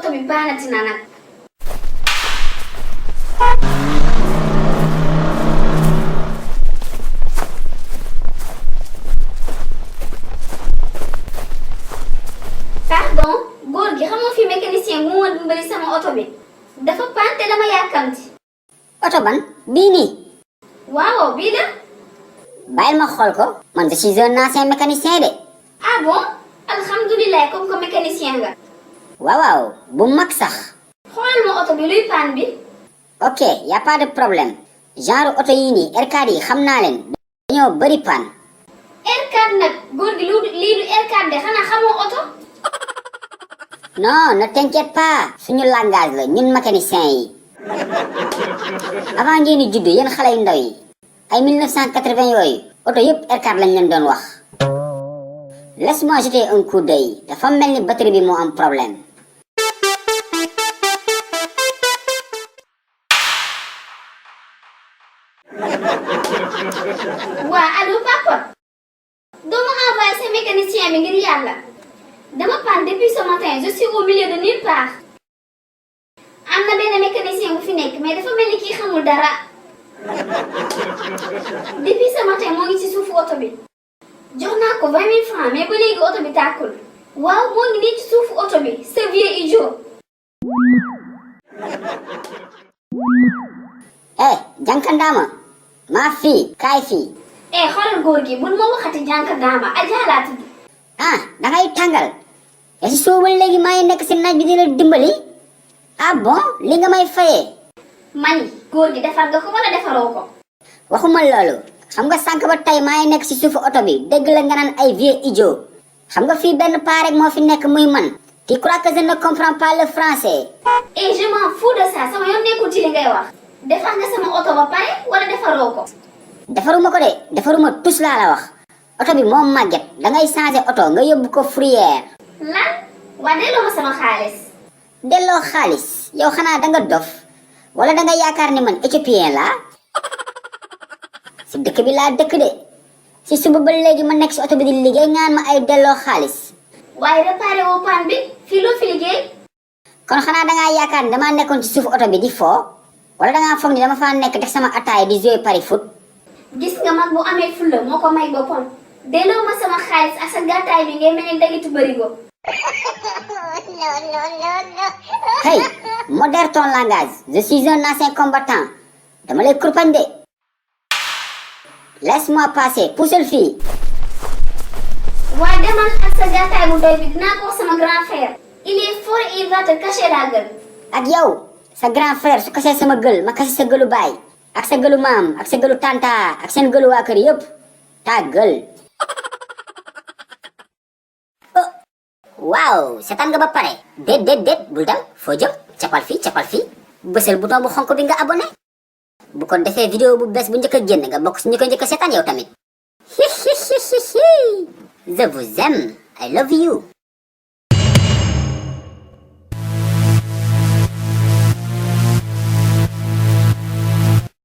oto bi baanati na nag. Pardon góor gi xamoo fi mécanicien mu ma dimbali sama oto bi dafa paan te dama yàkkamti. oto ban bii nii. waaw bii la. bàyyil ma xool ko man je suis un ancien mécanicien de. ah bon alhamdulilah comme que mécanicien nga. waaw bu mag sax. xoolal ma oto bi luy paan bi. ok y a pas de problème genre oto yii nii R4 yi xam naa leen dañoo bëri paan. R4 nag góor gi lii du R4 de xanaa xamoo oto. non ne t'inquiète pas suñu langage la ñun mécanicien yi. avant ngeen di judd yéen xale yu ndaw yi ay 1980 yooyu oto yëpp R4 lañ leen doon wax. laisse-moi jeter un coup d'œil dafa mel ni batterie bi moo am problème. waa allo papa. doo ma envoyé sa mécanicien bi ngir yàlla. dama panne depuis ce matin je suis au milieu de nulle part. am na benn mécanicien bu fi nekk mais dafa mel ni kii xamul dara. depuis ce matin moo ngi ci suufu oto bi. jox naa ko 20 000 francs mais ba léegi oto bi tàkkul. waaw moo ngi nii ci suufu oto bi ce vieux idiot. jànkandaama maa fii kaay fii. xoolal góor gi bul ma waxati jànkandaama Adja laa tudd. dangay tàngal. te si soo ba léegi maa ngi nekk si naaj bi di la dimbali. ah bon li nga may fayee. mani góor gi defar nga ko wala defaroo ko. waxuma loolu xam nga sànq ba tey maa ngi nekk si suufu oto bi dégg la nga naan ay vieux idiot. xam nga fii benn paa rek moo fi nekk muy man. tu crois que je ne comprends pas le français. je m'en fous de ça sama yoon nekkul ci li ngay wax. defar nga sama oto ba pare wala defaroo ko. defaruma ko de defaruma tus laa la wax. oto bi moom màgget dangay changer oto nga yóbbu ko fourrière. lan waa delloo ma sama xaalis. delloo xaalis yow xanaa danga dof wala danga yaakaar ni man éthiopien laa. si dëkk bi laa dëkk de si suba ba léegi ma nekk si oto bi di liggéey ngaan ma ay delloo xaalis. waaye réparé woo panne bi fii loo fi liggéey. kon xanaa dangaa yaakaar ni damaa nekkoon ci suufu oto bi di foo wala dangaa foog ni dama faa nekk def sama ataaya di jouer pari foot. gis nga mag bu amee fulla moo ko may boppam. delloo ma sama xaalis ak sa gàttaay bi ngay mel ni dagitu bërigo. hey modère ton langage je suis un ancien combattant dama lay kurpañ de. laisse-moi passer puusal fii. waa demal ak sa gàttaay bu doy bi dinaa ko wax sama grand frère. il est fort et il va te cacher la gueule. ak yow sa grand frère su kasee sama gël ma kase sa gëlu baay ak sa gëlu maam ak sa gëlu tanta ak seen gëlu waa kër yëpp ta gël. waaw seetaan nga ba pare. déet bul dem foo jëm capal fii bësal bouton bu xonk bi nga abonné bu ko defee vidéo bu bees bu njëkk a génn nga bokk si ñu ko njëkk a seetaan yow tamit. je vous aime I love you.